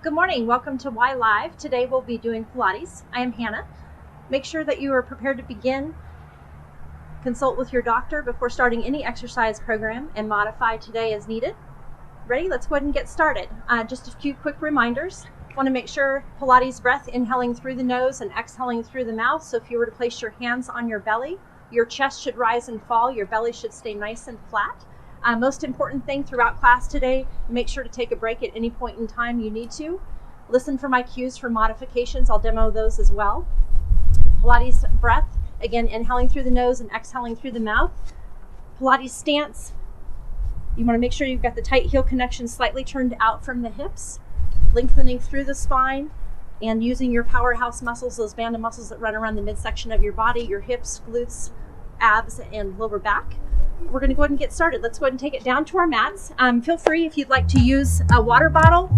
Good morning, welcome to Y Live. Today we'll be doing Pilates. I am Hannah. Make sure that you are prepared to begin. Consult with your doctor before starting any exercise program and modify today as needed. Ready? Let's go ahead and get started. Just a few quick reminders. Want to make sure Pilates breath, inhaling through the nose and exhaling through the mouth. So if you were to place your hands on your belly, your chest should rise and fall, your belly should stay nice and flat. Most important thing throughout class today, make sure to take a break at any point in time you need to. Listen for my cues for modifications. I'll demo those as well. Pilates breath, again, inhaling through the nose and exhaling through the mouth. Pilates stance, you want to make sure you've got the tight heel connection slightly turned out from the hips, lengthening through the spine and using your powerhouse muscles, those band of muscles that run around the midsection of your body, your hips, glutes, abs, and lower back. We're going to go ahead and get started. Let's go ahead and take it down to our mats. Feel free if you'd like to use a water bottle,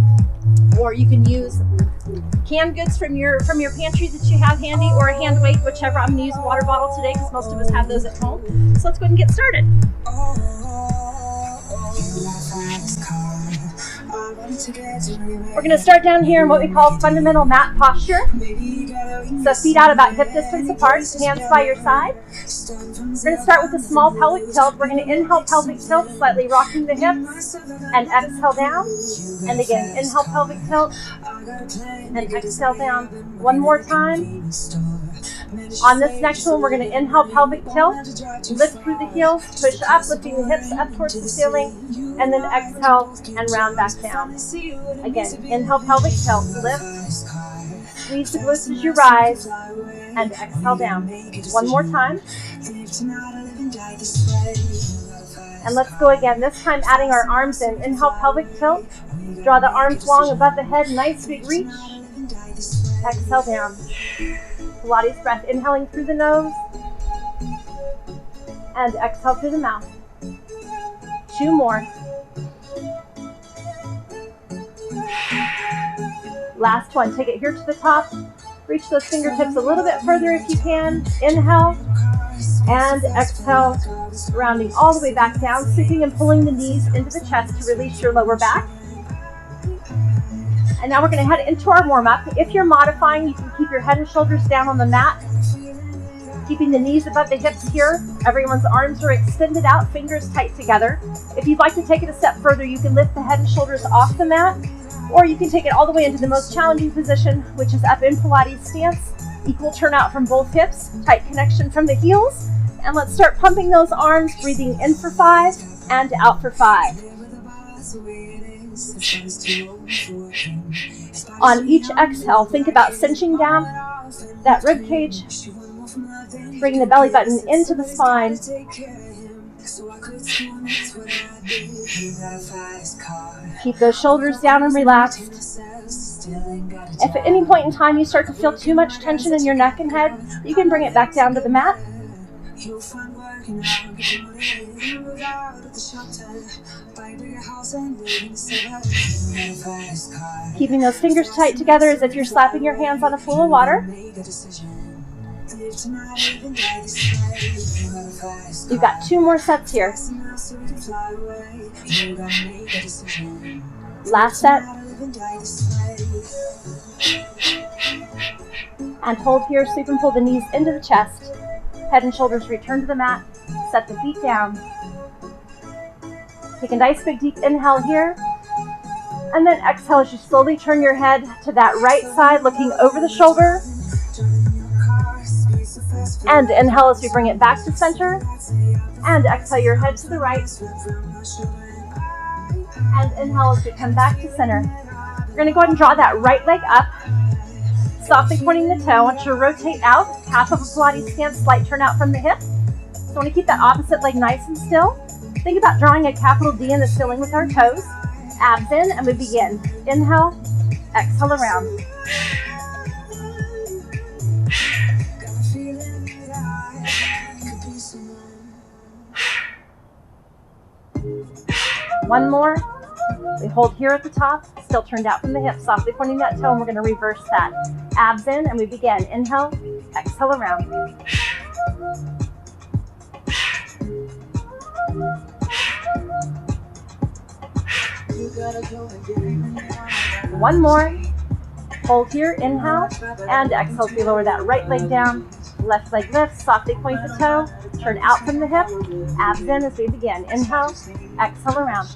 or you can use canned goods from your pantry that you have handy, or a hand weight, whichever. I'm going to use a water bottle today because most of us have those at home. So let's go ahead and get started. We're going to start down here in what we call fundamental mat posture. So feet out about hip distance apart, hands by your side. We're going to start with a small pelvic tilt. We're going to inhale pelvic tilt, slightly rocking the hips, and exhale down. And again, inhale pelvic tilt, and exhale down. One more time. On this next one, we're going to inhale pelvic tilt, lift through the heels, push up, lifting the hips up towards the ceiling, and then exhale and round back down. Again, inhale pelvic tilt, lift, squeeze the glutes as you rise, and exhale down. One more time. And let's go again, this time adding our arms in. Inhale pelvic tilt, draw the arms long above the head, nice big reach. Exhale down. Pilates breath, inhaling through the nose and exhale through the mouth. Two more. Last one, take it here to the top. Reach those fingertips a little bit further if you can. Inhale and exhale, rounding all the way back down, sweeping and pulling the knees into the chest to release your lower back. And now we're going to head into our warm-up. If you're modifying, you can keep your head and shoulders down on the mat, keeping the knees above the hips here. Everyone's arms are extended out, fingers tight together. If you'd like to take it a step further, you can lift the head and shoulders off the mat, or you can take it all the way into the most challenging position, which is up in Pilates stance. Equal turnout from both hips, tight connection from the heels. And let's start pumping those arms, breathing in for 5 and out for 5. On each exhale, think about cinching down that rib cage, bringing the belly button into the spine. Keep those shoulders down and relaxed. If at any point in time you start to feel too much tension in your neck and head, you can bring it back down to the mat. Keeping those fingers tight together as if you're slapping your hands on a pool of water. You've got 2 more sets here. Last set. And hold here, sweep and pull the knees into the chest. Head and shoulders return to the mat. Set the feet down. Take a nice big deep inhale here. And then exhale as you slowly turn your head to that right side, looking over the shoulder. And inhale as we bring it back to center. And exhale your head to the right. And inhale as we come back to center. We're going to go ahead and draw that right leg up. Softly pointing the toe. I want you to rotate out. Half of a Pilates stance, slight turn out from the hip. So I want to keep that opposite leg nice and still. Think about drawing a capital D in the ceiling with our toes. Abs in, and we begin. Inhale, exhale around. One more. We hold here at the top, still turned out from the hip, softly pointing that toe, and we're going to reverse that. Abs in, and we begin. Inhale, exhale around. You gotta go again. One more. Hold here, inhale, and exhale as we lower that right leg down. Left leg lifts, softly point the toe, turn out from the hip, abs in as we begin. Inhale, exhale around.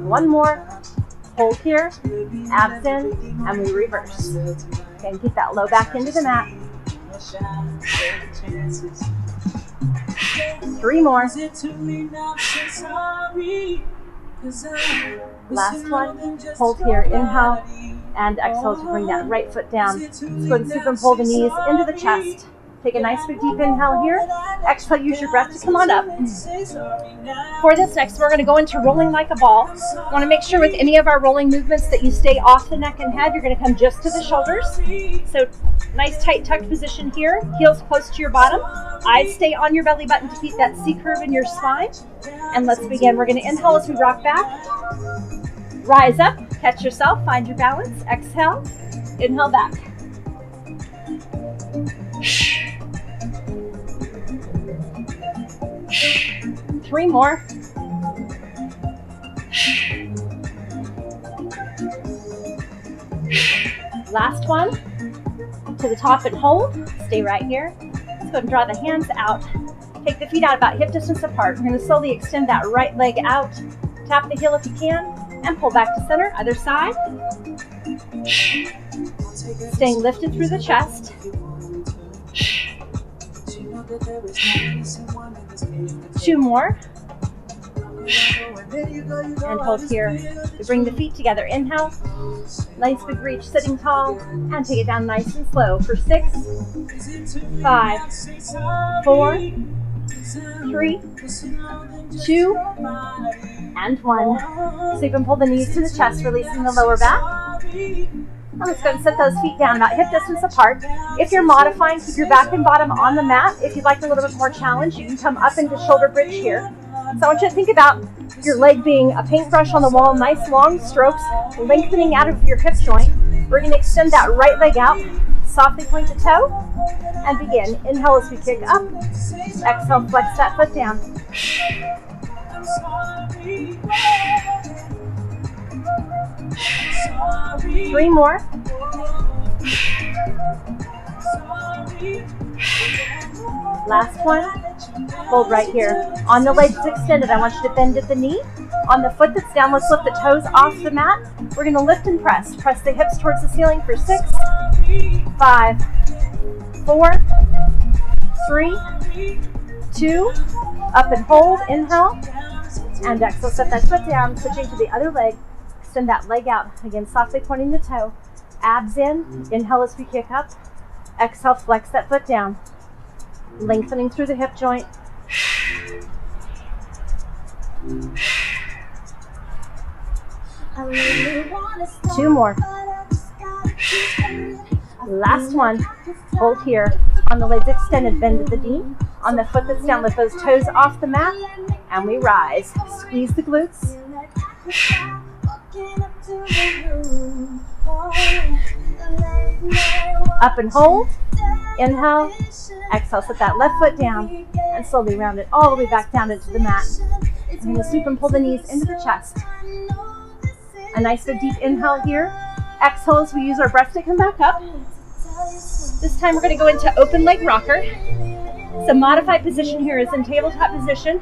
One more. Hold here, abs in, and we reverse. Okay, and keep that low back into the mat. 3 more. Last one. Hold here, inhale, and exhale to bring that right foot down. Let's go ahead and superimposed the knees into the chest. Take a nice big deep inhale here. Exhale, use your breath to come on up. For this next, we're going to go into rolling like a ball. You want to make sure with any of our rolling movements that you stay off the neck and head. You're going to come just to the shoulders. So nice tight tucked position here. Heels close to your bottom. Eyes stay on your belly button to keep that C curve in your spine. And let's begin. We're going to inhale as we rock back. Rise up. Catch yourself. Find your balance. Exhale. Inhale back. 3 more. Last one. To the top and hold. Stay right here. Let's go ahead and draw the hands out. Take the feet out about hip distance apart. We're going to slowly extend that right leg out. Tap the heel if you can. And pull back to center. Other side. Staying lifted through the chest. 2 more. And hold here. To bring the feet together. Inhale. Nice big reach, sitting tall. And take it down nice and slow for 6, 5, 4, 3, 2, and 1. Sweep and pull the knees to the chest, releasing the lower back. And let's go and set those feet down about hip distance apart. If you're modifying, keep your back and bottom on the mat. If you'd like a little bit more challenge, you can come up into shoulder bridge here. So I want you to think about your leg being a paintbrush on the wall, nice long strokes, lengthening out of your hip joint. We're going to extend that right leg out, softly point the toe, and begin. Inhale as we kick up. Exhale, flex that foot down. 3 more. Last one. Hold right here. On the legs extended, I want you to bend at the knee. On the foot that's down, let's lift the toes off the mat. We're going to lift and press. Press the hips towards the ceiling for 6, 5, 4, 3, 2, up and hold. Inhale. And exhale, set that foot down, switching to the other leg. Extend that leg out. Again, softly pointing the toe. Abs in. Inhale as we kick up. Exhale, flex that foot down. Lengthening through the hip joint. Two more. Last one. Hold here. On the legs extended, bend at the knee. On the foot that's down, lift those toes off the mat. And we rise. Squeeze the glutes. Up and hold. Inhale. Exhale. Set that left foot down. And slowly round it all the way back down into the mat. I'm going to sweep and pull the knees into the chest. A nice big deep inhale here. Exhale as we use our breath to come back up. This time we're going to go into open leg rocker. So modified position here is in tabletop position.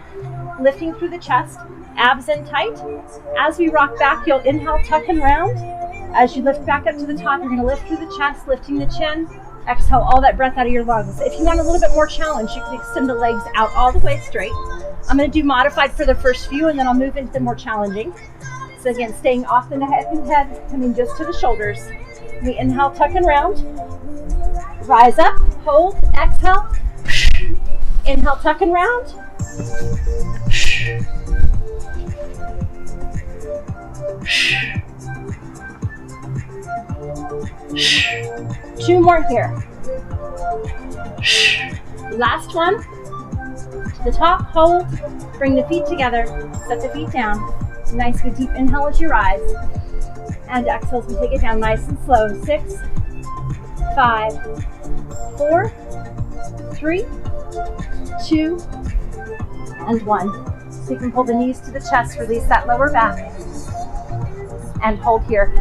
Lifting through the chest. Abs in tight. As we rock back, you'll inhale, tuck and round. As you lift back up to the top, you're going to lift through the chest, lifting the chin. Exhale all that breath out of your lungs. If you want a little bit more challenge, you can extend the legs out all the way straight. I'm going to do modified for the first few, and then I'll move into the more challenging. So again, staying off the neck and head, coming just to the shoulders. We inhale, tuck and round. Rise up, hold, exhale. Inhale, tuck and round. Two more here. Last one. To the top, hold. Bring the feet together. Set the feet down. Nice good deep inhale as you rise. And exhale as we take it down nice and slow. 6, 5, 4, 3, 2, and 1. So you can pull the knees to the chest, release that lower back, and hold here.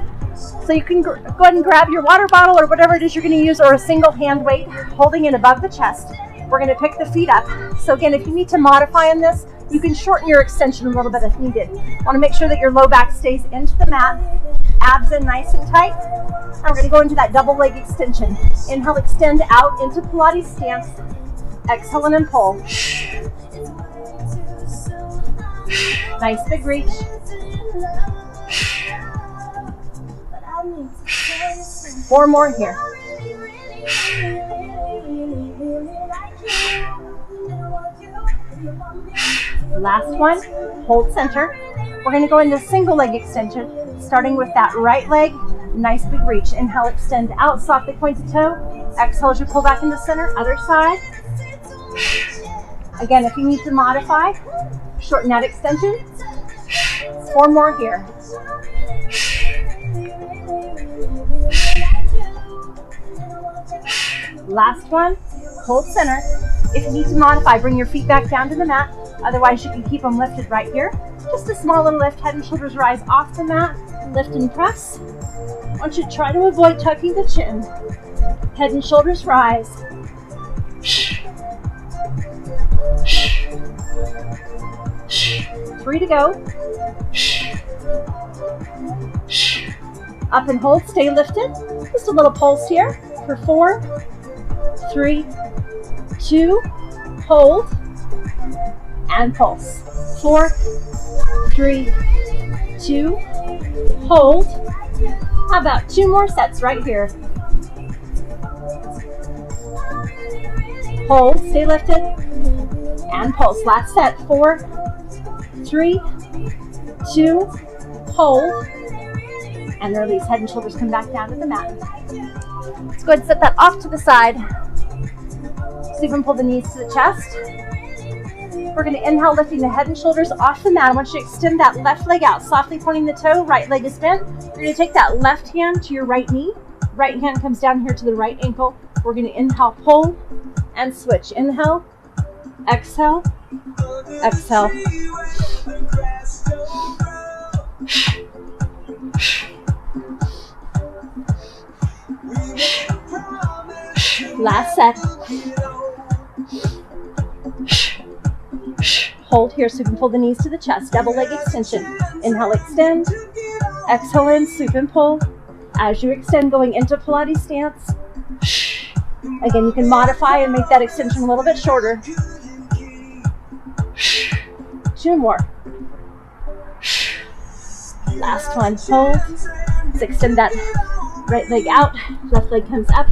So you can go ahead and grab your water bottle or whatever it is you're going to use, or a single hand weight, holding it above the chest. We're going to pick the feet up. So again, if you need to modify on this, you can shorten your extension a little bit if needed. Want to make sure that your low back stays into the mat, abs in nice and tight. And we're going to go into that double leg extension. Inhale, extend out into Pilates stance. Exhale and then pull. Nice big reach. Four more here. Last one, hold center. We're going to go into single leg extension, starting with that right leg. Nice big reach. Inhale, extend out, softly point the toe. Exhale as you pull back into center, other side. Again, if you need to modify, shorten that extension. Four more here. Last one, hold center. If you need to modify, bring your feet back down to the mat. Otherwise, you can keep them lifted right here. Just a small little lift, head and shoulders rise off the mat. Lift and press. I want you to try to avoid tucking the chin. Head and shoulders rise. 3 to go. Up and hold, stay lifted. Just a little pulse here for 4, 3, 2, hold, and pulse. 4, 3, 2, hold. How about 2 more sets right here? Hold, stay lifted, and pulse. Last set. 4, 3, 2, hold, and release. Head and shoulders come back down to the mat. Let's go ahead and set that off to the side. So you can pull the knees to the chest. We're going to inhale, lifting the head and shoulders off the mat. I want you to extend that left leg out, softly pointing the toe. Right leg is bent. You're going to take that left hand to your right knee. Right hand comes down here to the right ankle. We're going to inhale, pull, and switch. Inhale, exhale, exhale. Last set. Hold here so you can pull the knees to the chest. Double leg extension. Inhale, extend. Exhale in, sweep and pull. As you extend, going into Pilates stance. Again, you can modify and make that extension a little bit shorter. 2 more. Last one. Hold. Let's extend that right leg out. Left leg comes up.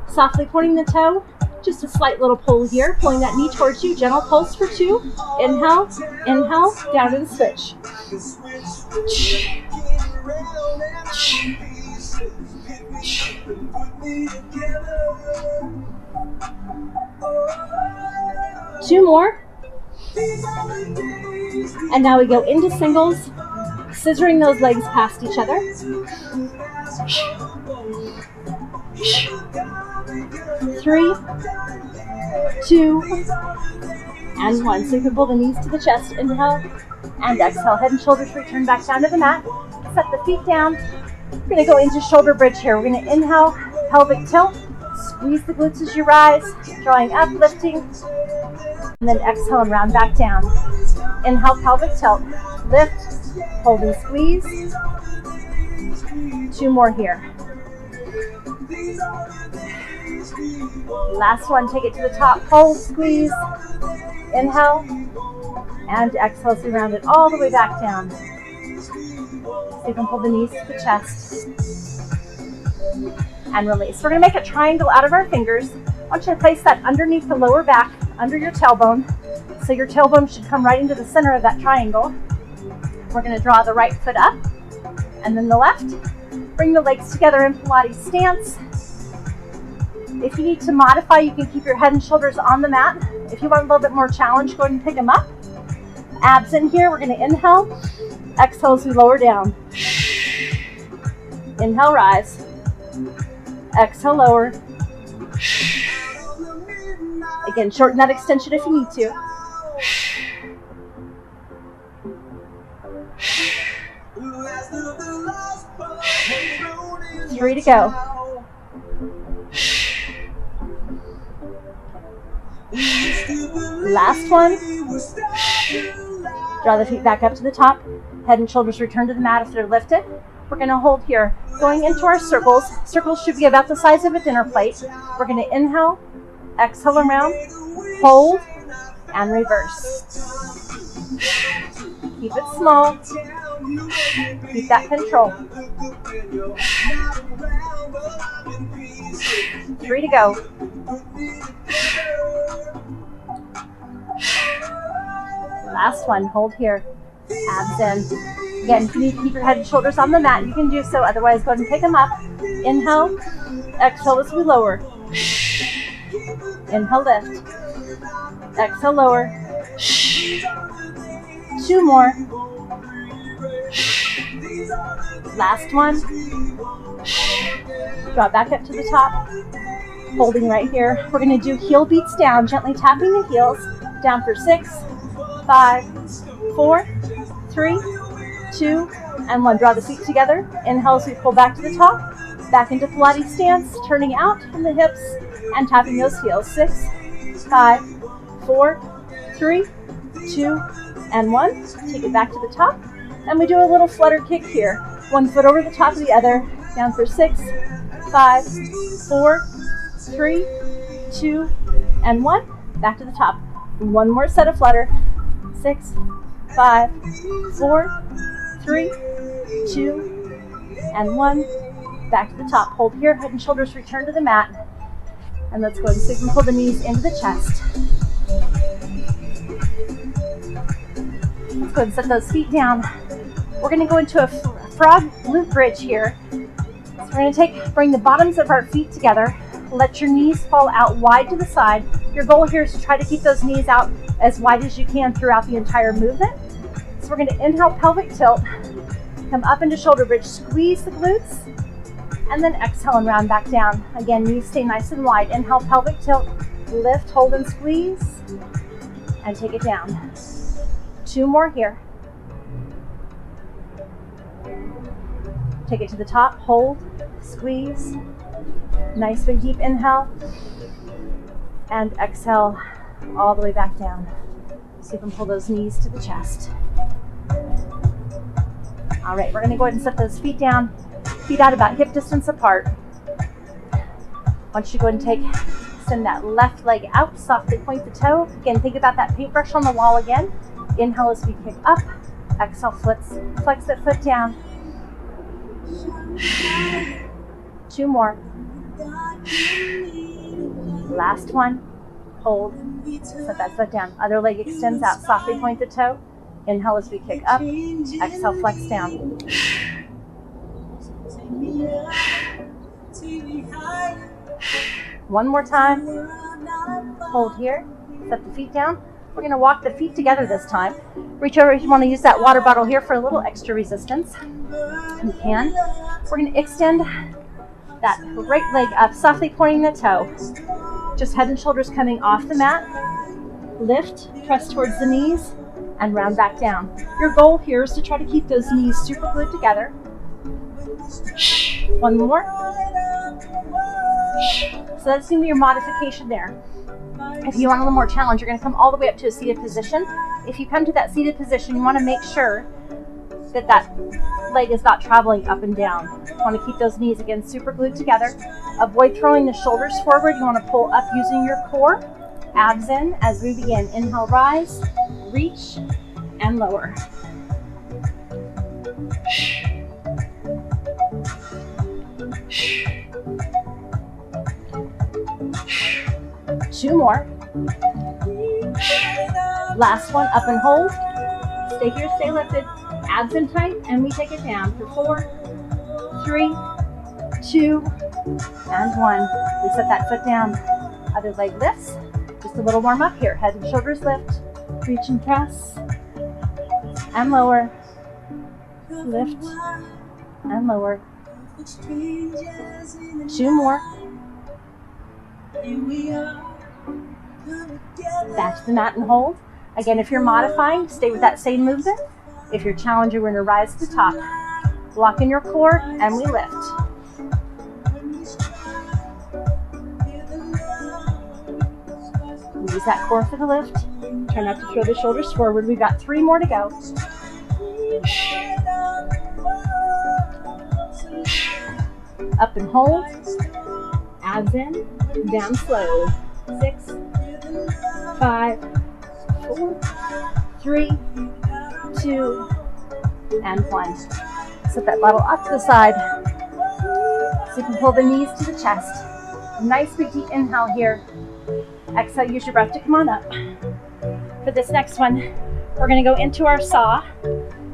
Softly pointing the toe. Just a slight little pull here. Pulling that knee towards you. Gentle pulse for 2. Inhale. Inhale. Down and switch. 2 more. And now we go into singles, scissoring those legs past each other. 3, 2, and 1. So you can pull the knees to the chest. Inhale and exhale. Head and shoulders return back down to the mat. Set the feet down. We're going to go into shoulder bridge here. We're going to inhale, pelvic tilt. Squeeze the glutes as you rise, drawing up, lifting, and then exhale and round back down. Inhale, pelvic tilt. Lift, hold and squeeze. 2 more here. Last one, take it to the top, hold, squeeze. Inhale, and exhale, so round it all the way back down. So you can pull the knees to the chest. And release. We're going to make a triangle out of our fingers. I want you to place that underneath the lower back, under your tailbone. So your tailbone should come right into the center of that triangle. We're going to draw the right foot up and then the left. Bring the legs together in Pilates stance. If you need to modify, you can keep your head and shoulders on the mat. If you want a little bit more challenge, go ahead and pick them up. Abs in here. We're going to inhale. Exhale as we lower down. Inhale, rise. Exhale, lower. Again, shorten that extension if you need to. 3 to go. Last one. Draw the feet back up to the top. Head and shoulders return to the mat if they're lifted. We're going to hold here. Going into our circles. Circles should be about the size of a dinner plate. We're going to inhale, exhale around, hold, and reverse. Keep it small. Keep that control. 3 to go. Last one. Hold here. Abs in. Again, if you need to keep your head and shoulders on the mat, you can do so. Otherwise, go ahead and pick them up. Inhale. Exhale as we lower. Inhale, lift. Exhale, lower. 2 more. Last one. Draw back up to the top. Holding right here. We're going to do heel beats down, gently tapping the heels. Down for 6, 5, 4, 3, 2, and 1. Draw the feet together. Inhale as we pull back to the top. Back into Pilates stance, turning out from the hips and tapping those heels. 6, 5, 4, 3, 2, and 1. Take it back to the top. And we do a little flutter kick here. 1 foot over the top of the other. Down for 6, 5, 4, 3, 2, and 1. Back to the top. 1 more set of flutter. 6, 5, 4, 3, 2, and 1. Back to the top. Hold here. Head and shoulders return to the mat. And let's go ahead and sweep and pull the knees into the chest. Let's go ahead and set those feet down. We're going to go into a frog glute bridge here. So we're going to bring the bottoms of our feet together. Let your knees fall out wide to the side. Your goal here is to try to keep those knees out as wide as you can throughout the entire movement. So we're going to inhale, pelvic tilt, come up into shoulder bridge, squeeze the glutes, and then exhale and round back down. Again, knees stay nice and wide. Inhale, pelvic tilt, lift, hold, and squeeze, and take it down. 2 more here. Take it to the top, hold, squeeze. Nice big deep inhale, and exhale all the way back down. So you can pull those knees to the chest. All right, we're going to go ahead and set those feet down, feet out about hip distance apart. Once you go ahead and extend that left leg out, softly point the toe. Again, think about that paintbrush on the wall again. Inhale as we kick up, exhale, flex that foot down. 2 more. Last one. Hold. Set that foot down. Other leg extends out. Softly point the toe. Inhale as we kick up. Exhale, flex down. One more time. Hold here. Set the feet down. We're going to walk the feet together this time. Reach over if you want to use that water bottle here for a little extra resistance. You can. We're going to extend that right leg up, softly pointing the toe. Just head and shoulders coming off the mat. Lift, press towards the knees, and round back down. Your goal here is to try to keep those knees super glued together. 1 more. So that's going to be your modification there. If you want a little more challenge, you're going to come all the way up to a seated position. If you come to that seated position, you want to make sure that that leg is not traveling up and down. You want to keep those knees, again, super glued together. Avoid throwing the shoulders forward. You want to pull up using your core. Abs in as we begin. Inhale, rise, reach, and lower. Two more. Last one, up and hold. Stay here, stay lifted. Abs in tight, and we take it down for 4, 3, 2, and 1. We set that foot down. Other leg lifts. Just a little warm up here. Head and shoulders lift. Reach and press. And lower. Lift. And lower. 2 more. Back to the mat and hold. Again, if you're modifying, stay with that same movement. If you're challenging, we're going to rise to the top. Lock in your core, and we lift. Use that core for the lift. Try not to throw the shoulders forward. We've got 3 more to go. Up and hold. Abs in. Down slow. 6, 5, 4, 3, 2, and 1. Set that bottle up to the side so you can pull the knees to the chest. Nice big deep inhale here. Exhale, use your breath to come on up. For this next one, we're going to go into our saw. I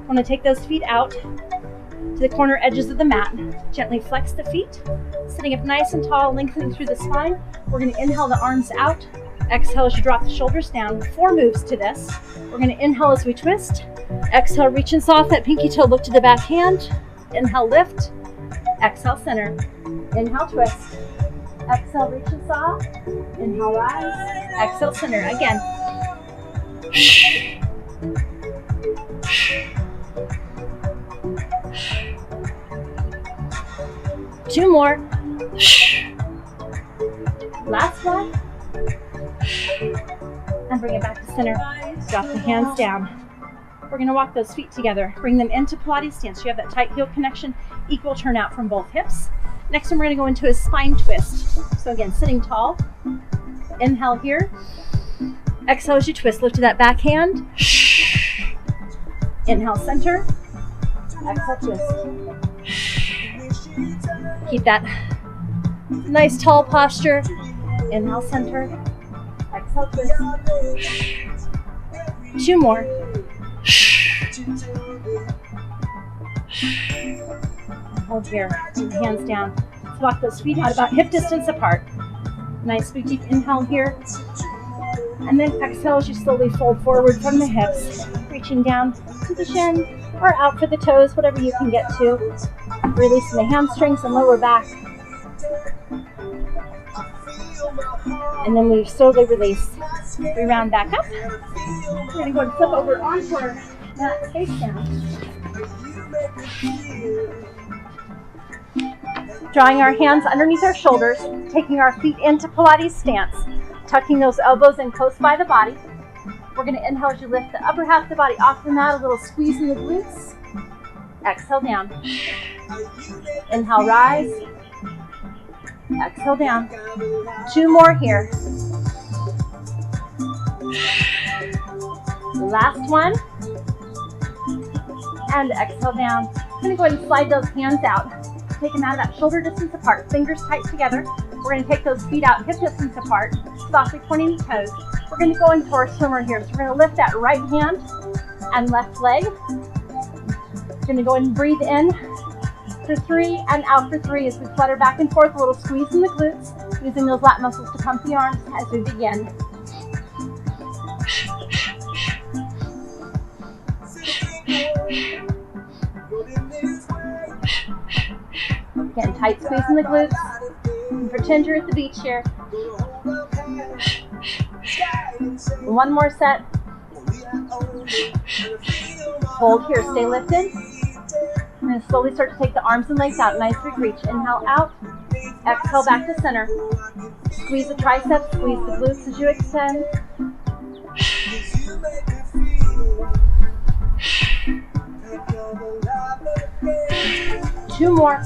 want to take those feet out to the corner edges of the mat. Gently flex the feet, sitting up nice and tall, lengthening through the spine. We're going to inhale the arms out. Exhale as you drop the shoulders down. 4 moves to this. We're going to inhale as we twist. Exhale, reach and soft that pinky toe, look to the back hand. Inhale, lift. Exhale, center. Inhale, twist. Exhale, reach and soft. Inhale, rise. Exhale, center. Again. 2 more. Last one. And bring it back to center. Drop the hands down. We're going to walk those feet together. Bring them into Pilates stance. You have that tight heel connection, equal turnout from both hips. Next one, we're going to go into a spine twist. So again, sitting tall. Inhale here. Exhale as you twist. Lift to that back hand. Inhale, center. Exhale, twist. Keep that nice tall posture. Inhale, center. Exhale, twist. 2 more. Hold here. Hands down. Let's walk those feet out about hip distance apart. Nice big deep inhale here. And then exhale as you slowly fold forward from the hips, reaching down to the shin or out for the toes, whatever you can get to. Releasing the hamstrings and lower back. And then we slowly release. We round back up. We're going to go and flip over onto our mat face down. Drawing our hands underneath our shoulders, taking our feet into Pilates stance, tucking those elbows in close by the body. We're going to inhale as you lift the upper half of the body off the mat, a little squeeze in the glutes. Exhale down. Inhale, rise. Exhale down. 2 more here. Last one. And exhale down. I'm going to go ahead and slide those hands out. Take them out of that shoulder distance apart, fingers tight together. We're going to take those feet out hip distance apart, softly pointing the toes. We're going to go into our swimmer here. So we're going to lift that right hand and left leg. We're going to go ahead and breathe in for 3 and out for 3 as we flutter back and forth, a little squeeze in the glutes, using those lat muscles to pump the arms as we begin. Again, tight squeeze in the glutes. You can pretend you're at the beach here. 1 more set. Hold here, stay lifted. I'm going to slowly start to take the arms and legs out. Nice big reach. Inhale out. Exhale back to center. Squeeze the triceps, squeeze the glutes as you extend. Two more.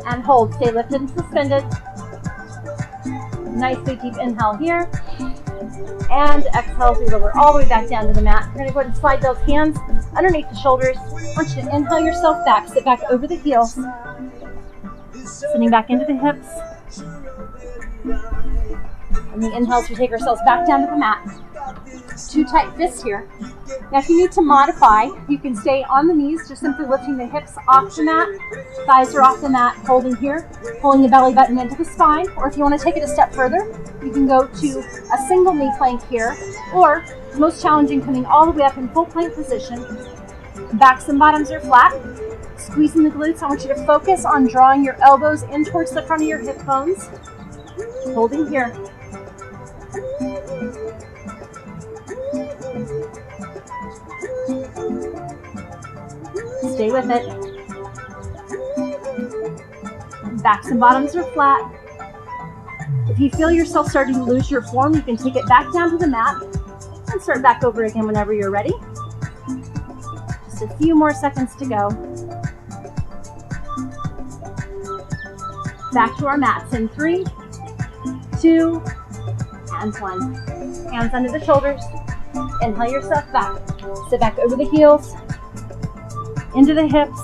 And hold. Stay lifted and suspended. Nice big deep inhale here. And exhale as we lower all the way back down to the mat. We're going to go ahead and slide those hands underneath the shoulders. I want you to inhale yourself back. Sit back over the heels. Sitting back into the hips. And the inhales, we take ourselves back down to the mat. 2 tight fists here. Now if you need to modify, you can stay on the knees, just simply lifting the hips off the mat. Thighs are off the mat, holding here, pulling the belly button into the spine. Or if you want to take it a step further, you can go to a single knee plank here, or most challenging, coming all the way up in full plank position. Backs and bottoms are flat. Squeezing the glutes. I want you to focus on drawing your elbows in towards the front of your hip bones. Holding here. Stay with it. Backs and bottoms are flat. If you feel yourself starting to lose your form, you can take it back down to the mat and start back over again whenever you're ready. Just a few more seconds to go. Back to our mats in 3, 2, and 1. Hands under the shoulders. Inhale yourself back. Sit back over the heels, into the hips,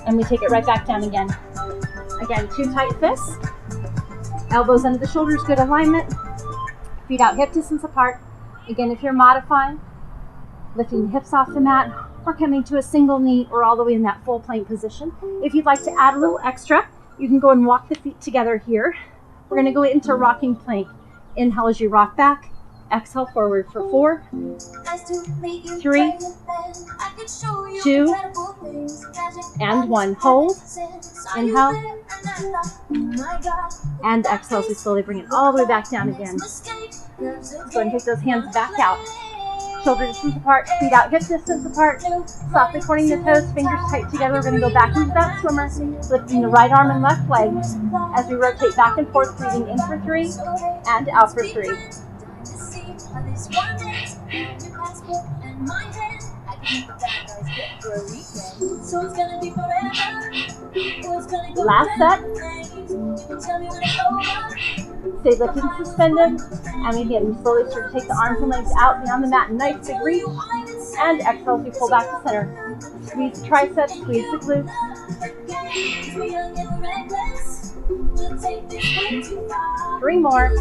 and we take it right back down again. Again, 2 tight fists. Elbows under the shoulders, good alignment. Feet out hip distance apart. Again, if you're modifying, lifting the hips off the mat, or coming to a single knee, or all the way in that full plank position. If you'd like to add a little extra, you can go and walk the feet together here. We're gonna go into rocking plank. Inhale as you rock back. Exhale forward for 4, 3, 2, and 1. Hold. Inhale. And exhale as we slowly bring it all the way back down again. Go ahead and take those hands back out. Shoulder distance apart, feet out, hip distance apart. Softly pointing the toes, fingers tight together. We're going to go back into that swimmer, lifting the right arm and left leg as we rotate back and forth, breathing in for 3 and out for 3. Last set. Stay lifted and suspended. And again, we slowly start to take the arms and legs out beyond the mat. Nice big reach. And exhale as we pull back to center. Squeeze the triceps, squeeze the glutes. 3 more.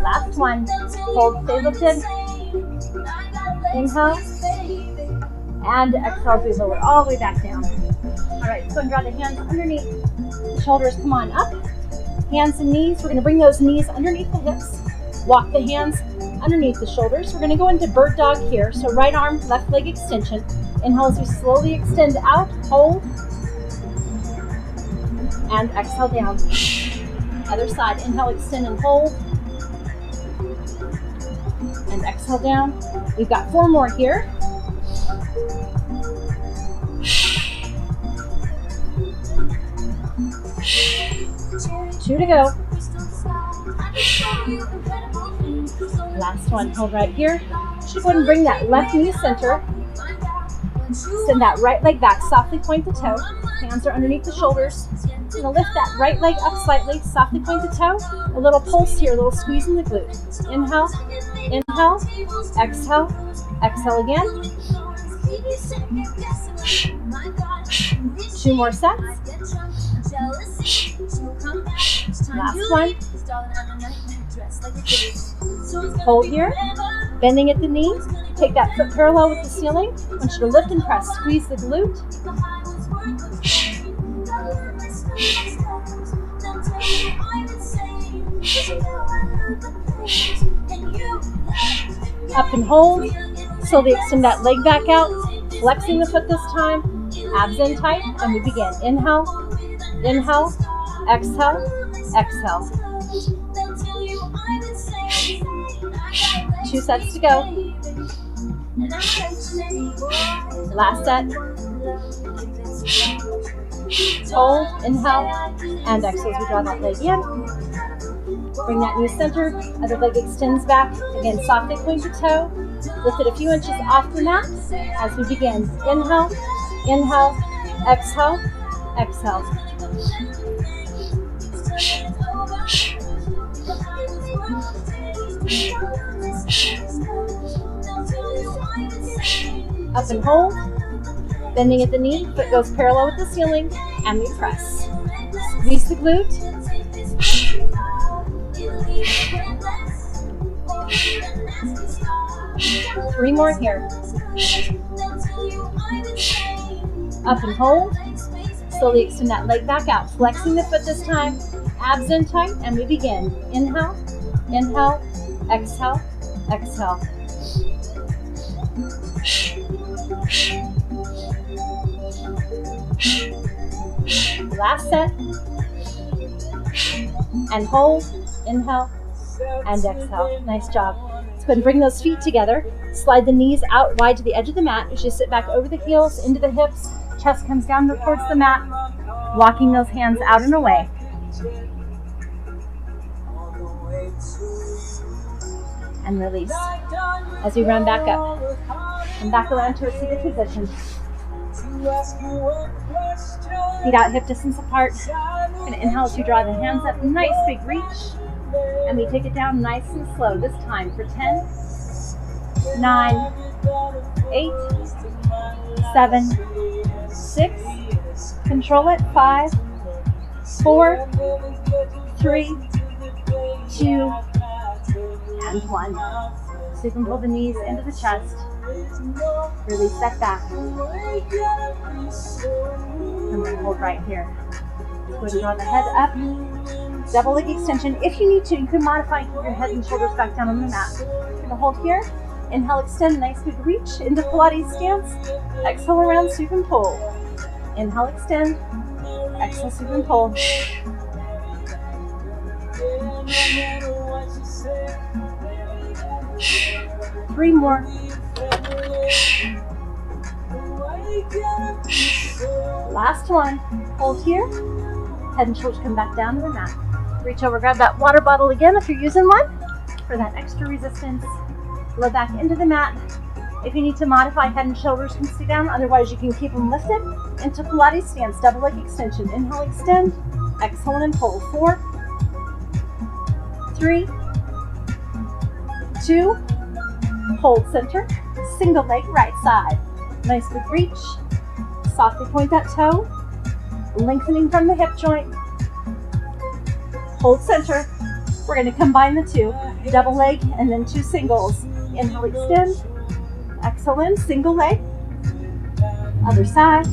Last one. Hold, stay lifted. Inhale. And exhale as we lower all the way back down. All right, so draw the hands underneath the shoulders. Come on up. Hands and knees. We're going to bring those knees underneath the hips. Walk the hands underneath the shoulders. We're going to go into bird dog here. So right arm, left leg extension. Inhale as we slowly extend out. Hold. And exhale down. Other side. Inhale, extend and hold. And exhale down. We've got 4 more here. 2 to go. Last one. Hold right here. Should go ahead and bring that left knee center. Send that right leg back. Softly point the toe. Hands are underneath the shoulders. You're going to lift that right leg up slightly. Softly point the toe. A little pulse here. A little squeeze in the glute. Inhale. Inhale. Exhale. Exhale again. 2 more sets. Last one. Hold here. Bending at the knee. Take that foot parallel with the ceiling. I want you to lift and press. Squeeze the glute. Up and hold. Slowly extend that leg back out. Flexing the foot this time. Abs in tight. And we begin. Inhale. Inhale. Exhale. Exhale. 2 sets to go. Last set. Hold, inhale, and exhale as we draw that leg in. Bring that knee center. Other leg extends back. Again, softly point the toe. Lift it a few inches off the mat as we begin. Inhale, inhale, exhale, exhale. Up and hold. Bending at the knee, foot goes parallel with the ceiling, and we press. Squeeze the glute. Three more here. Up and hold. Slowly extend that leg back out, flexing the foot this time. Abs in tight, and we begin. Inhale, inhale, exhale, exhale. last set. And hold, inhale, and exhale. Nice job. Let's go ahead and bring those feet together. Slide the knees out wide to the edge of the mat as you sit back over the heels, into the hips. Chest comes down towards the mat, walking those hands out and away. And release. As we run back up and back around to a seated position. Feet out hip distance apart. And inhale as you draw the hands up, nice big reach. And we take it down nice and slow this time for 10, 9, 8, 7, 6, control it, 5, 4, 3, 2, and 1. So you can pull the knees into the chest. Release that back. And then hold right here. Go ahead and draw the head up. Double leg extension. If you need to, you can modify and keep your head and shoulders back down on the mat. You're going to hold here. Inhale, extend, nice big reach into Pilates stance. Exhale around, sweep and pull. Inhale, extend. Exhale, sweep and pull. 3 more. Last one. Hold here. Head and shoulders come back down to the mat. Reach over, grab that water bottle again if you're using one for that extra resistance. Low back into the mat. If you need to modify, head and shoulders can stay down. Otherwise, you can keep them lifted into Pilates stance. Double leg extension. Inhale, extend. Exhale and pull. 4, 3, 2, hold center. Single leg right side. Nice big reach. Softly point that toe. Lengthening from the hip joint. Hold center. We're going to combine the two. Double leg and then 2 singles. Inhale, extend. Exhale in, single leg. Other side.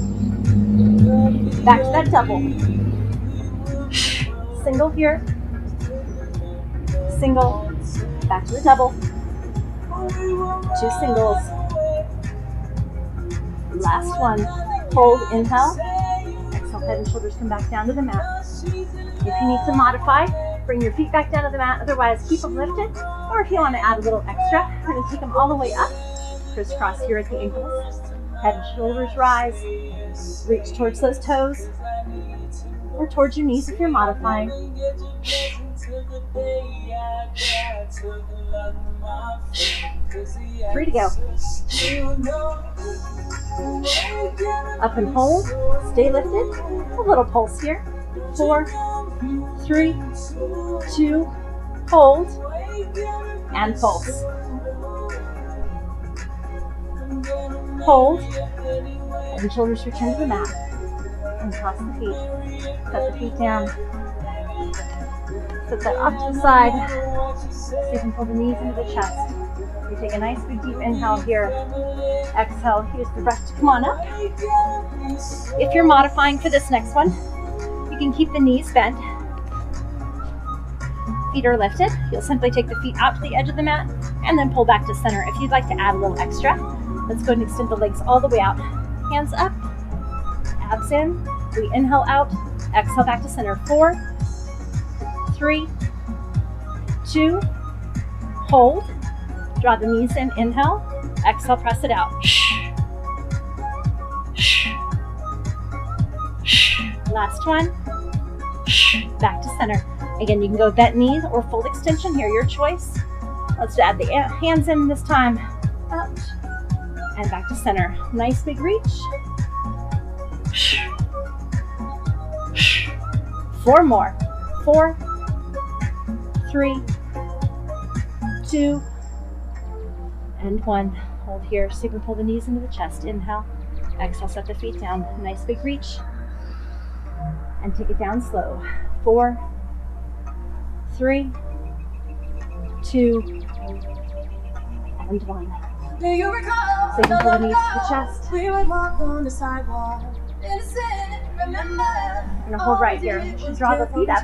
Back to that double. Single here. Single. Back to the double. 2 singles. Last one. Hold, inhale. Exhale, head and shoulders come back down to the mat. If you need to modify, bring your feet back down to the mat. Otherwise, keep them lifted. Or if you want to add a little extra, we're going to take them all the way up. Crisscross here at the ankles. Head and shoulders rise. Reach towards those toes. Or towards your knees if you're modifying. 3 to go. Up and hold. Stay lifted. A little pulse here. 4, 3, 2, hold, and pulse. Hold, and shoulders return to the mat. And cross the feet. Set the feet down. Set that off to the side. So you can pull the knees into the chest. You take a nice big deep inhale here. Exhale, use the breath to come on up. If you're modifying for this next one, you can keep the knees bent. Feet are lifted. You'll simply take the feet out to the edge of the mat and then pull back to center. If you'd like to add a little extra, let's go ahead and extend the legs all the way out. Hands up, abs in. We inhale out, exhale back to center. 4, 3, 2, hold. Draw the knees in, inhale, exhale, press it out. Last one. Back to center. Again, you can go bent knees or full extension here, your choice. Let's add the hands in this time. Out and back to center. Nice big reach. 4 more. 4, 3, 2, and 1. Hold here. So you can pull the knees into the chest. Inhale. Exhale, set the feet down. Nice big reach. And take it down slow. 4, 3, 2, and 1. Do you recall? So you can pull the knees to the chest. We would walk on the sidewalk. Innocent, remember? You're gonna hold right here. You should draw the feet up.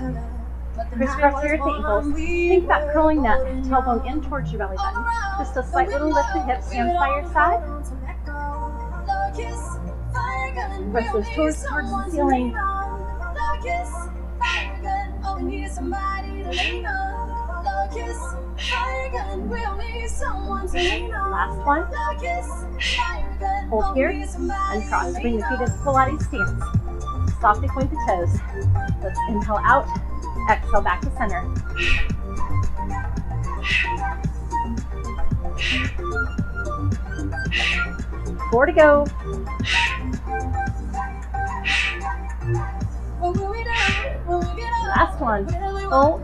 Crisscross here at the ankles. Think about curling that tailbone in towards your belly button. Just a slight little lift of hips, hands by your side. Press those toes towards the ceiling. kiss, fire gun. Oh, we need somebody to lean on. Love kiss, fire gun. We all need someone to lean on. Last one. Love kiss, fire gun. Hold here and cross. Bring the feet into Pilates stance. Softly point the toes. Let's inhale out. Exhale back to center. 4 to go. Last one. Hold.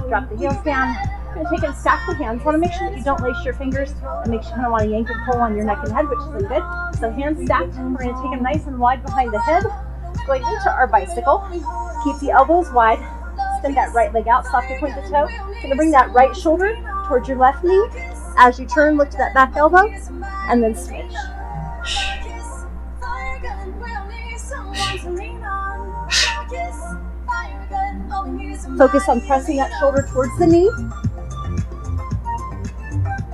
Drop the heels down. You're going to take and stack the hands. Want to make sure that you don't lace your fingers. It makes you kind of want to yank and pull on your neck and head, which isn't good. So hands stacked. We're going to take them nice and wide behind the head. Going into our bicycle. Keep the elbows wide. Extend that right leg out. Softly point the toe. You're going to bring that right shoulder towards your left knee. As you turn, look to that back elbow. And then switch. Focus on pressing that shoulder towards the knee.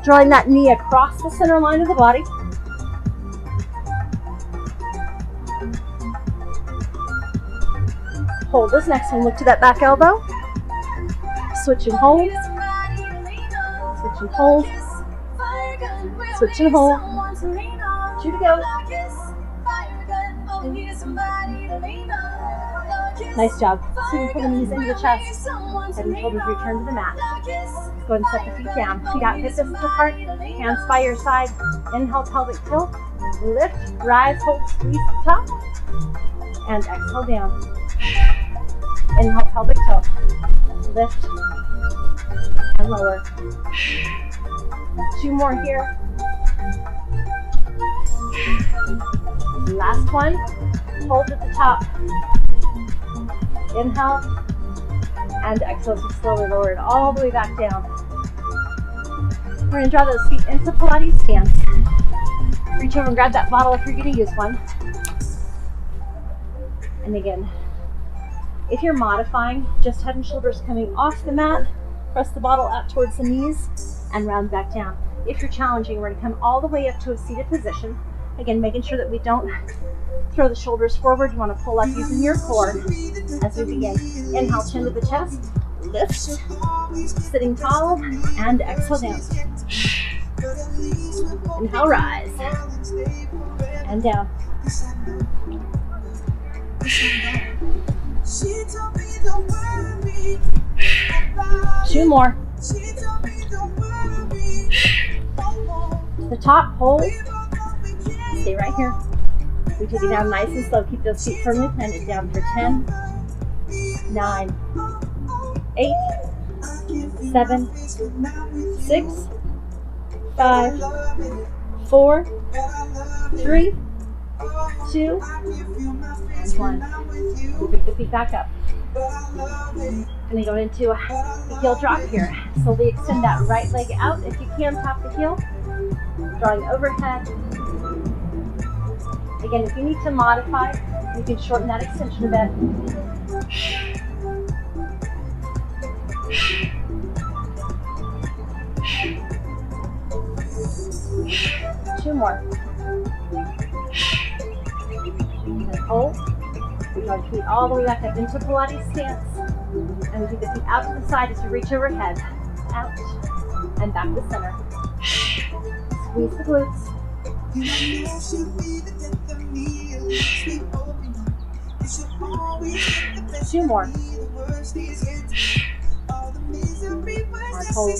Drawing that knee across the center line of the body. Hold this next one. Look to that back elbow. Switch and hold. Switch and hold. Switch and hold. 2 to go. Nice job. So you put the knees into the chest. Head and shoulders return to the mat. Go ahead and set the feet down. Feet out, hip distance apart. Hands by your side. Inhale, pelvic tilt. Lift, rise, hold, squeeze the top. And exhale down. Inhale, pelvic tilt. Lift and lower. 2 more here. Last one. Hold at the top. Inhale and exhale to slowly lower it all the way back down. We're going to draw those feet into Pilates stance. Reach over and grab that bottle if you're going to use one. And again, if you're modifying, just head and shoulders coming off the mat, press the bottle out towards the knees and round back down. If you're challenging, we're going to come all the way up to a seated position. Again, making sure that we don't throw the shoulders forward. You want to pull up using your core as we begin. Inhale, chin to the chest. Lift. Sitting tall. And exhale down. Inhale, rise. And down. Two more. To the top, hold. Stay right here. We take it down nice and slow. Keep those feet firmly planted down for 10, 9, 8, 7, 6, 5, 4, 3, 2, and 1. We pick the feet back up. And then go into a heel drop here. Slowly extend that right leg out. If you can, tap the heel. Drawing overhead. Again, if you need to modify, you can shorten that extension a bit. Two more. And hold. We draw the feet all the way back up into Pilates stance. And we take the feet out to the side as we reach overhead. Out. And back to center. Squeeze the glutes. 2 more. And hold.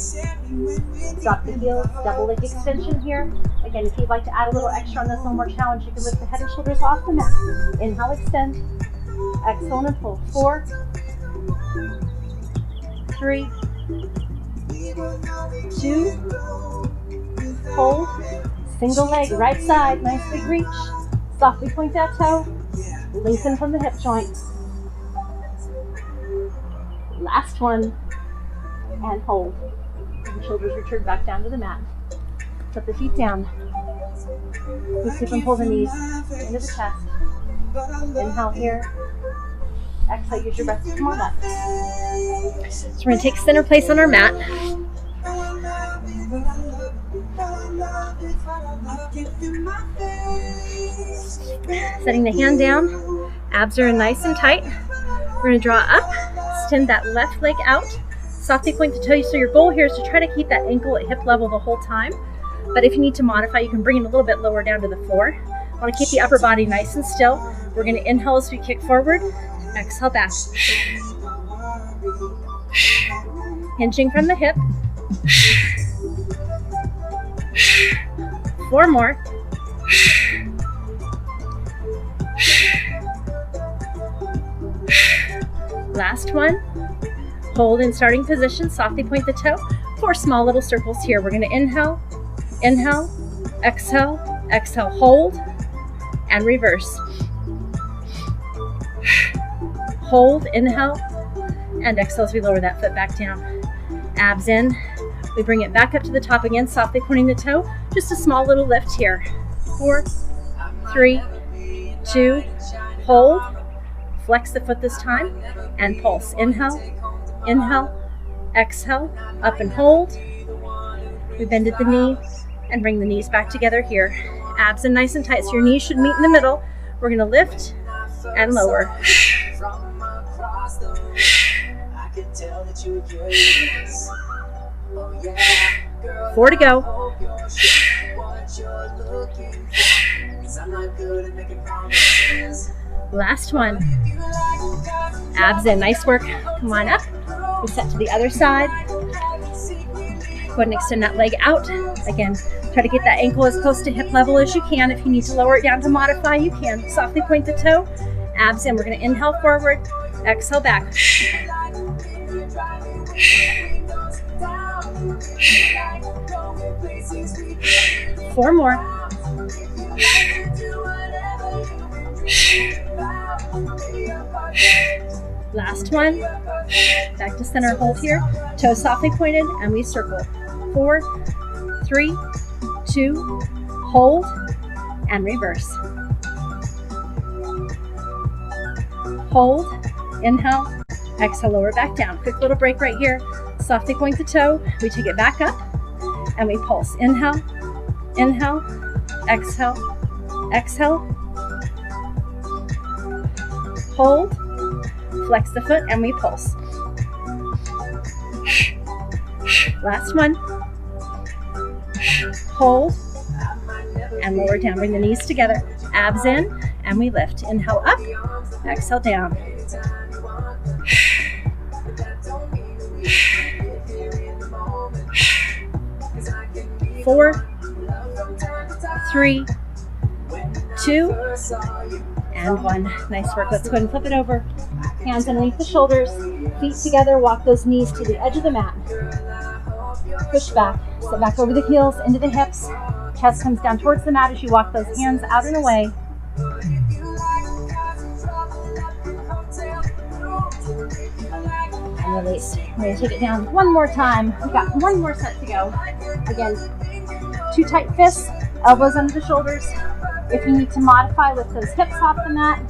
Drop the heels. Double leg extension here. Again, if you'd like to add a little extra on this one more challenge, you can lift the head and shoulders off the mat. Inhale, extend. Exhale and pull. 4, 3, 2, hold. Single leg, right side, nice big reach. Softly point that toe. Lengthen from the hip joint. Last one. And hold. And shoulders return back down to the mat. Put the feet down. We scoop and pull the knees into the chest. Inhale here. Exhale, use your breath to come on up. So we're going to take center place on our mat. Setting the hand down. Abs are nice and tight. We're gonna draw up, extend that left leg out, softly point the toe. So your goal here is to try to keep that ankle at hip level the whole time. But if you need to modify, you can bring it a little bit lower down to the floor. Want to keep the upper body nice and still. We're gonna inhale as we kick forward, exhale back. Hinging from the hip. 4 more. Last one. Hold in starting position, softly point the toe. 4 small little circles here. We're gonna inhale, inhale, exhale, exhale, hold, and reverse. Hold, inhale, and exhale as we lower that foot back down. Abs in. We bring it back up to the top again, softly pointing the toe. Just a small little lift here. 4, 3, 2, hold. Flex the foot this time and pulse. Inhale, inhale, exhale, up and hold. We bend at the knee and bring the knees back together here. Abs in nice and tight, so your knees should meet in the middle. We're gonna lift and lower. 4 to go. Last one. Abs in, nice work. Come on up. Reset to the other side. Go ahead and extend that leg out. Again, try to get that ankle as close to hip level as you can. If you need to lower it down to modify, you can. Softly point the toe. Abs in. We're going to inhale forward. Exhale back. 4 more. Last one. Back to center, hold here. Toes softly pointed, and we circle. 4, 3, 2, hold, and reverse. Hold, inhale, exhale, lower back down. Quick little break right here. Softly point the toe. We take it back up, and we pulse. Inhale, inhale, exhale, exhale. Hold, flex the foot, and we pulse. Last one. Hold, and lower down. Bring the knees together. Abs in, and we lift. Inhale up, exhale down. 4, 3, 2, and 1. Nice work. Let's go ahead and flip it over. Hands underneath the shoulders, feet together. Walk those knees to the edge of the mat. Push back. Sit back over the heels, into the hips. Chest comes down towards the mat as you walk those hands out and away. And release. We're going to take it down one more time. We've got one more set to go. Again, 2 tight fists, elbows under the shoulders. If you need to modify, lift those hips off the mat,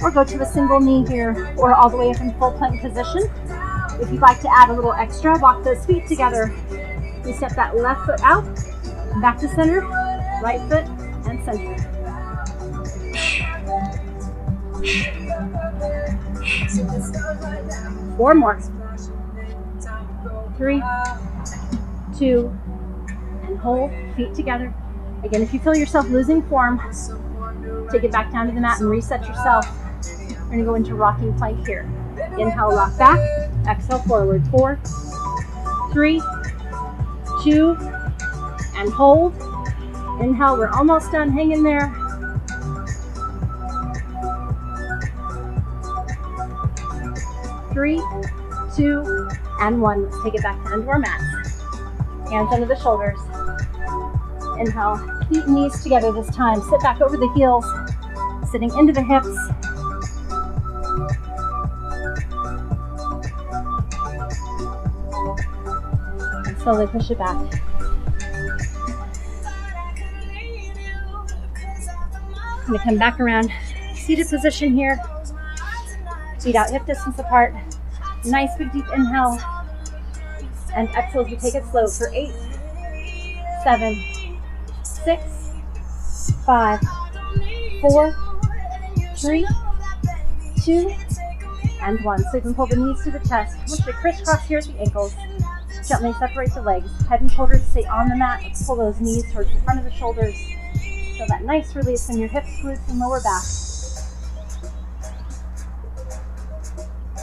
or go to a single knee here, or all the way up in full plank position. If you'd like to add a little extra, walk those feet together. We step that left foot out, back to center, right foot, and center. Four more. 3, 2, and hold, feet together. Again, if you feel yourself losing form, take it back down to the mat and reset yourself. We're going to go into rocking plank here. Inhale, rock back. Exhale, forward. 4, 3, 2, and hold. Inhale, we're almost done. Hang in there. 3, 2, and 1. Let's take it back down to our mat. Hands under the shoulders. Inhale, feet and knees together this time. Sit back over the heels, sitting into the hips. And slowly push it back. I'm going to come back around, seated position here. Feet out hip distance apart. Nice big deep inhale. And exhale as you take it slow for 8, 7, 6, 5, 4, 3, 2, and 1. So you can pull the knees to the chest. I want you to crisscross here at the ankles. Gently separate the legs. Head and shoulders stay on the mat. Pull those knees towards the front of the shoulders. Feel that nice release in your hips, glutes, and lower back.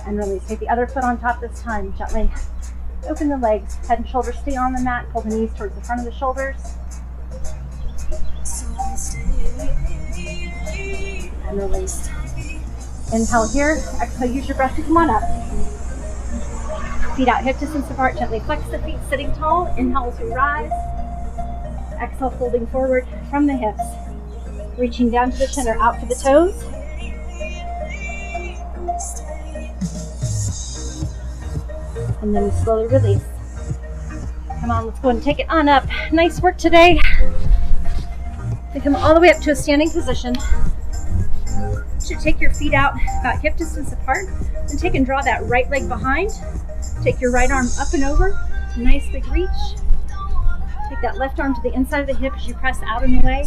And release. Take the other foot on top this time. Gently open the legs. Head and shoulders stay on the mat. Pull the knees towards the front of the shoulders. And release. Inhale here. Exhale, use your breath to come on up. Feet out, hip distance apart. Gently flex the feet, sitting tall. Inhale as we rise. Exhale, folding forward from the hips. Reaching down to the chin or out to the toes. And then we slowly release. Come on, let's go ahead and take it on up. Nice work today. And come all the way up to a standing position. You should take your feet out about hip distance apart. And take and draw that right leg behind. Take your right arm up and over. Nice big reach. Take that left arm to the inside of the hip as you press out and away.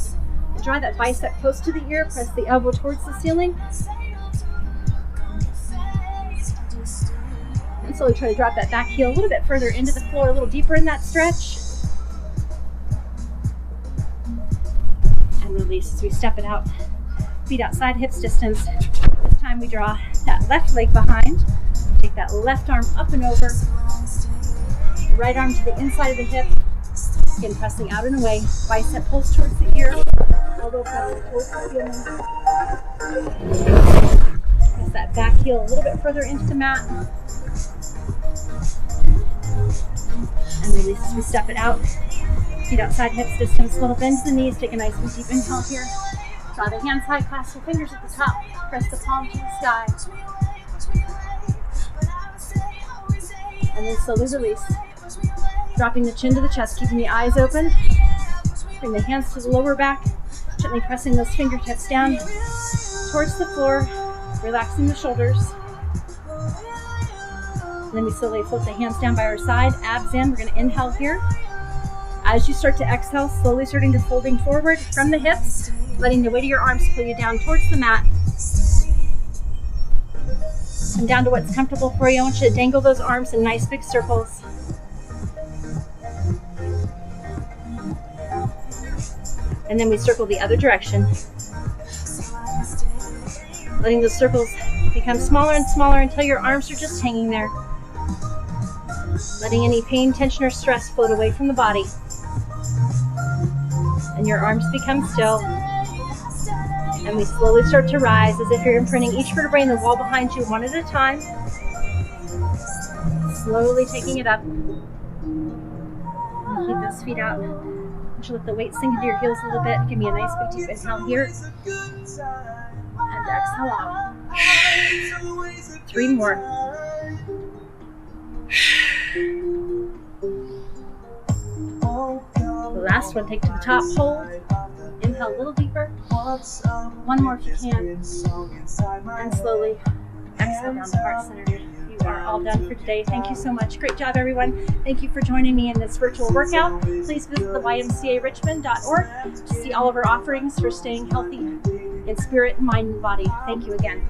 And draw that bicep close to the ear. Press the elbow towards the ceiling. And slowly try to drop that back heel a little bit further into the floor, a little deeper in that stretch. And release as we step it out. Feet outside hips distance. This time we draw that left leg behind. Take that left arm up and over. Right arm to the inside of the hip. Again, pressing out and away. Bicep pulls towards the ear. Elbow presses towards the ceiling. Press that back heel a little bit further into the mat. And release as we step it out. Feet outside hips distance. Little bend to the knees. Take a nice and deep inhale here. Draw the hands high, clasp the fingers at the top. Press the palm to the sky. And then slowly release. Dropping the chin to the chest, keeping the eyes open. Bring the hands to the lower back. Gently pressing those fingertips down towards the floor. Relaxing the shoulders. And then we slowly float the hands down by our side. Abs in. We're going to inhale here. As you start to exhale, slowly starting to folding forward from the hips. Letting the weight of your arms pull you down towards the mat. Come down to what's comfortable for you. I want you to dangle those arms in nice big circles. And then we circle the other direction. Letting those circles become smaller and smaller until your arms are just hanging there. Letting any pain, tension, or stress float away from the body. And your arms become still. And we slowly start to rise as if you're imprinting each vertebrae in the wall behind you one at a time. Slowly taking it up. And keep those feet out. And you let the weight sink into your heels a little bit. Give me a nice big deep inhale here. And exhale out. 3 more. The last one, take to the top, hold. Inhale a little deeper. 1 more if you can. And slowly exhale down to heart center. You are all done for today. Thank you so much. Great job, everyone. Thank you for joining me in this virtual workout. Please visit the YMCA Richmond.org to see all of our offerings for staying healthy in spirit, mind, and body. Thank you again.